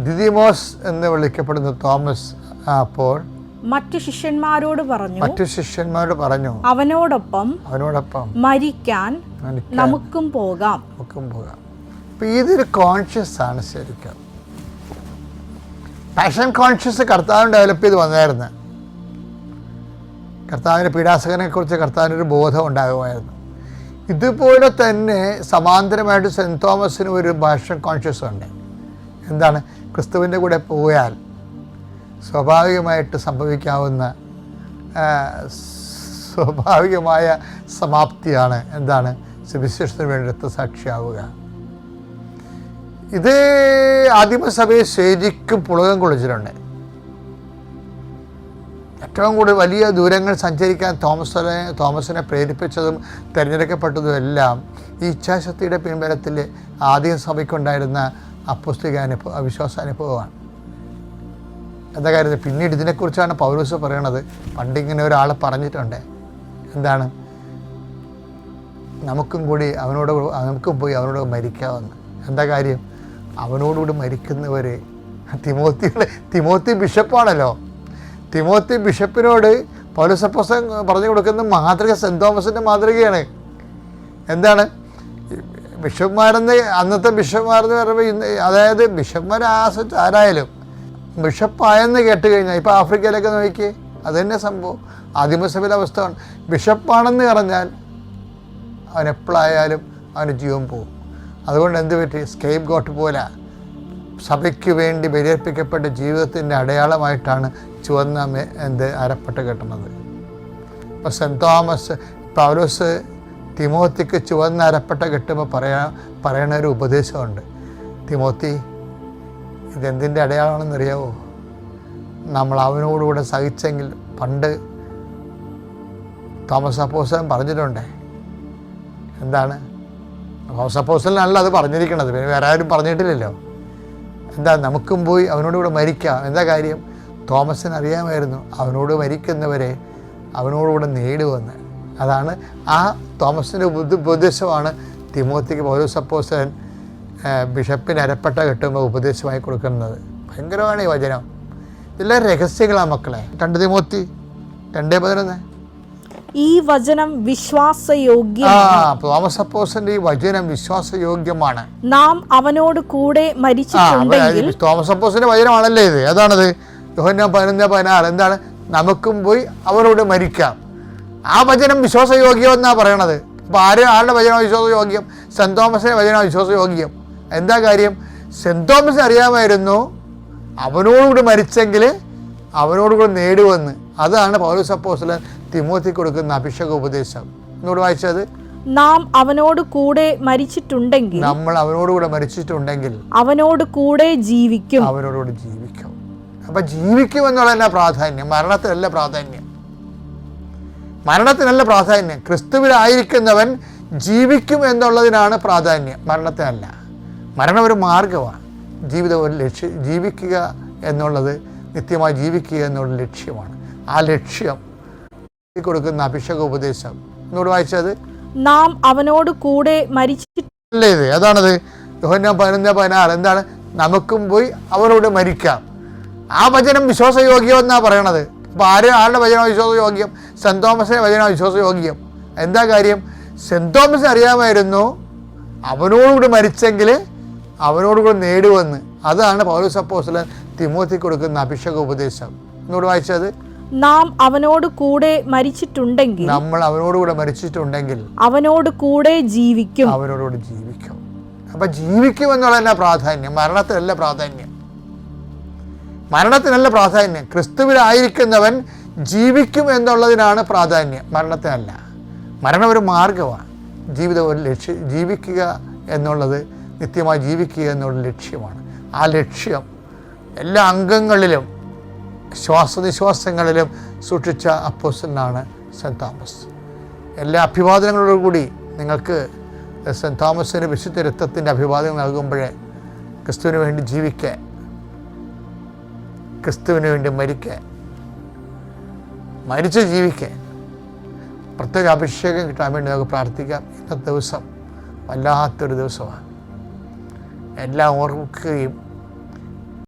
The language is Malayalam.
ദിദിമോസ് എന്ന് വിളിക്കപ്പെടുന്ന തോമസ് അപ്പോൾ മറ്റു ശിഷ്യന്മാരോട് പറഞ്ഞു അവനോടൊപ്പം മരിക്കാൻ നമുക്കും പോകാം. അപ്പം ഇതൊരു കോൺഷ്യസ് ആണ്. ശരിക്കും പാഷൻ കോൺഷ്യസ് കർത്താവിന് ഡെവലപ്പ് ചെയ്ത് വന്നായിരുന്നു. കർത്താവിൻ്റെ പീഡാസകനെ കുറിച്ച് കർത്താവിനൊരു ബോധം ഉണ്ടാകുമായിരുന്നു. ഇതുപോലെ തന്നെ സമാന്തരമായിട്ട് സെൻറ്റ് തോമസിന് ഒരു പാഷൻ കോൺഷ്യസ് ഉണ്ട്. എന്താണ്? ക്രിസ്തുവിൻ്റെ കൂടെ പോയാൽ സ്വാഭാവികമായിട്ട് സംഭവിക്കാവുന്ന സ്വാഭാവികമായ സമാപ്തിയാണ് എന്താണ്? സുവിശേഷത്തിന് വേണ്ടി രക്തസാക്ഷിയാവുക. ഇത് ആദിമസഭയെ ശരിക്കും പുളകം കൊള്ളിച്ചിട്ടുണ്ട്. ഏറ്റവും കൂടുതൽ വലിയ ദൂരങ്ങൾ സഞ്ചരിക്കാൻ തോമസിനെ പ്രേരിപ്പിച്ചതും തിരഞ്ഞെടുക്കപ്പെട്ടതും എല്ലാം ഈ ഇച്ഛാശക്തിയുടെ പിൻബലത്തിൽ ആദ്യ സഭയ്ക്കുണ്ടായിരുന്ന അപ്പോസ്തലിക വിശ്വാസാനുഭവമാണ്. എന്താ കാര്യം? പിന്നീട് ഇതിനെക്കുറിച്ചാണ് പൗലോസ് പറയണത്. പണ്ടിങ്ങനെ ഒരാളെ പറഞ്ഞിട്ടുണ്ട്. എന്താണ്? നമുക്കും പോയി അവനോട് മരിക്കാമെന്ന്. എന്താ കാര്യം? അവനോടുകൂടി മരിക്കുന്നവരെ തിമോത്തി ബിഷപ്പാണല്ലോ. തിമോത്തി ബിഷപ്പിനോട് പൗലോസ് അപ്പോസ്തലൻ പറഞ്ഞു കൊടുക്കുന്ന മാതൃക സെൻറ്റ് തോമസിൻ്റെ മാതൃകയാണ്. എന്താണ്? ബിഷപ്പ്മാരെന്ന് അന്നത്തെ ബിഷപ്പ്മാരെന്ന് പറയുമ്പോൾ അതായത് ബിഷപ്പ്മാരെ ആരായാലും ബിഷപ്പായെന്ന് കേട്ട് കഴിഞ്ഞാൽ ഇപ്പോൾ ആഫ്രിക്കയിലൊക്കെ നോക്കി അത് തന്നെ സംഭവം. ആദിമസഭയിലെ അവസ്ഥയാണ്. ബിഷപ്പാണെന്ന് പറഞ്ഞാൽ അവൻ എപ്പോഴായാലും അവന് ജീവൻ പോകും. അതുകൊണ്ട് എന്ത് പറ്റി? സ്കേപ്പ് ഗോട്ട് പോലെ സഭയ്ക്ക് വേണ്ടി ബലിയർപ്പിക്കപ്പെട്ട ജീവിതത്തിൻ്റെ അടയാളമായിട്ടാണ് ചുവന്ന അരപ്പട്ട കെട്ടുന്നത്. ഇപ്പോൾ സെൻറ്റ് തോമസ് പൗലോസ് തിമോത്തിക്ക് ചുവന്ന അരപ്പട്ട കെട്ടുമ്പോൾ പറയണ ഒരു ഉപദേശമുണ്ട്. തിമോത്തി, ഇതെന്തിൻ്റെ അടയാളമാണെന്നറിയാവോ? നമ്മൾ അവനോടുകൂടെ സഹിച്ചെങ്കിൽ പണ്ട് തോമസ് അപ്പോസ്തലൻ പറഞ്ഞിട്ടുണ്ട്. എന്താണ്? തോമസ് അപ്പോസ്തലനല്ല അത് പറഞ്ഞിരിക്കണത്, പിന്നെ വേറെ ആരും പറഞ്ഞിട്ടില്ലല്ലോ. എന്താ? നമുക്കും പോയി അവനോടുകൂടെ മരിക്കാം. എന്താ കാര്യം? തോമസിന് അറിയാമായിരുന്നു അവനോട് മരിക്കുന്നവരെ അവനോടുകൂടെ നേടുവെന്ന്. അതാണ് ആ തോമസിൻ്റെ ഉപദേശമാണ് തിമോത്തിക്ക് പൗലോസ് അപ്പോസ്തലൻ ബിഷപ്പിന് അരപ്പട്ട കെട്ടുമ്പോൾ ഉപദേശമായി കൊടുക്കുന്നത്. ഭയങ്കരമാണ് ഈ വചനം. ഇതെല്ലാം രഹസ്യങ്ങളാണ് മക്കളെ. 2 തിമോത്തി 2:11. ഈ വചനം വിശ്വാസയോഗ്യമാണ്. തോമസ് അപ്പോസ്തലന്റെ ഈ വചനം വിശ്വാസയോഗ്യമാണ്. നാം അവനോട് കൂടെ മരിച്ചിട്ടുണ്ടെങ്കിൽ. തോമസ് അപ്പോസ്തലന്റെ വചനമാണല്ലേ ഇത്. അതാണത് യോഹന്നാൻ 11:16. എന്താണ്? നമുക്കും പോയി അവനോട് മരിക്കാം. ആ വചനം വിശ്വാസയോഗ്യമെന്നാണ് പറയണത്. അപ്പോൾ ആരുടെ വചനമാണ് വിശ്വാസയോഗ്യം? സെൻറ്റ് തോമസിൻ്റെ വചനമാണ് വിശ്വാസയോഗ്യം. എന്താ കാര്യം? സെൻറ്റ് തോമസിന് അറിയാമായിരുന്നു അവനോടുകൂടി മരിച്ചെങ്കിൽ അവനോടുകൂടി നേടുവെന്ന്. അതാണ് പൗലോസ് അപ്പോസ്തലൻ തിമോത്തിക്ക് കൊടുക്കുന്ന അഭിഷേക ഉപദേശം. എന്നോട് വായിച്ചത്, നാം അവനോട് കൂടെ മരിച്ചിട്ടുണ്ടെങ്കിൽ, നമ്മൾ അവനോടുകൂടെ മരിച്ചിട്ടുണ്ടെങ്കിൽ അവനോട് കൂടെ ജീവിക്കും. അപ്പം ജീവിക്കും എന്നുള്ളതല്ല പ്രാധാന്യം, മരണത്തിനല്ല പ്രാധാന്യം. മരണത്തിനല്ല പ്രാധാന്യം. ക്രിസ്തുവിലായിരിക്കുന്നവൻ ജീവിക്കും എന്നുള്ളതിനാണ് പ്രാധാന്യം, മരണത്തിനല്ല. മരണം ഒരു മാർഗമാണ്. ജീവിതം ഒരു ലക്ഷ്യം. ജീവിക്കുക എന്നുള്ളത്, നിത്യമായി ജീവിക്കുക എന്നുള്ള ലക്ഷ്യമാണ്. ആ ലക്ഷ്യം കൊടുക്കുന്ന അഭിഷേക ഉപദേശം. എന്നോട് വായിച്ചത്, നാം അവനോട് കൂടെ മരിച്ചിട്ടല്ലേ ഇത്. അതാണത് യോഹന്നാൻ 11:16. എന്താണ്? നമുക്കും പോയി അവനോട് മരിക്കാം. ആ വചനം വിശ്വാസയോഗ്യം എന്നാണ് പറയണത്. അപ്പോൾ ആരുടെ വചനമാണ് വിശ്വാസയോഗ്യം? സെൻറ്റ് തോമസിൻ്റെ വചനമാണ് വിശ്വാസയോഗ്യം. എന്താ കാര്യം? സെൻറ്റ് തോമസിന് അറിയാമായിരുന്നു അവനോടുകൂടി മരിച്ചെങ്കിൽ അവനോടുകൂടി നേടുവെന്ന്. അതാണ് പൗലോസ് അപ്പോസ്തലൻ തിമോത്തിക്ക് കൊടുക്കുന്ന അഭിഷേക ഉപദേശം. എന്നോട് വായിച്ചത്, നാം അവനോട് കൂടെ മരിച്ചിട്ടുണ്ടെങ്കിൽ, നമ്മൾ അവനോടുകൂടെ മരിച്ചിട്ടുണ്ടെങ്കിൽ അവനോട് കൂടെ ജീവിക്കും. അപ്പം ജീവിക്കും എന്നുള്ളതല്ല പ്രാധാന്യം, മരണത്തിനല്ല പ്രാധാന്യം. ക്രിസ്തുവിലായിരിക്കുന്നവൻ ജീവിക്കും എന്നുള്ളതിനാണ് പ്രാധാന്യം, മരണത്തിനല്ല. മരണം ഒരു മാർഗമാണ്. ജീവിതം ഒരു ലക്ഷ്യം. ജീവിക്കുക എന്നുള്ളത്, നിത്യമായി ജീവിക്കുക എന്നുള്ള ലക്ഷ്യമാണ്. ആ ലക്ഷ്യം എല്ലാ അംഗങ്ങളിലും ശ്വാസനിശ്വാസങ്ങളിലും സൂക്ഷിച്ച അപ്പോസ്തലനാണ് സെൻറ്റ് തോമസ്. എല്ലാ അഭിവാദനങ്ങളോടും കൂടി നിങ്ങൾക്ക് സെൻറ്റ് തോമസിന് വിശുദ്ധ രക്തത്തിൻ്റെ അഭിവാദനം നൽകുമ്പോഴേ ക്രിസ്തുവിന് വേണ്ടി ജീവിക്കാൻ, ക്രിസ്തുവിന് വേണ്ടി മരിച്ച് ജീവിക്കാൻ പ്രത്യേക അഭിഷേകം കിട്ടാൻ വേണ്ടി നമുക്ക് പ്രാർത്ഥിക്കാം. ഇന്നത്തെ ദിവസം വല്ലാത്തൊരു ദിവസമാണ്. എല്ലാം ഓർക്കുകയും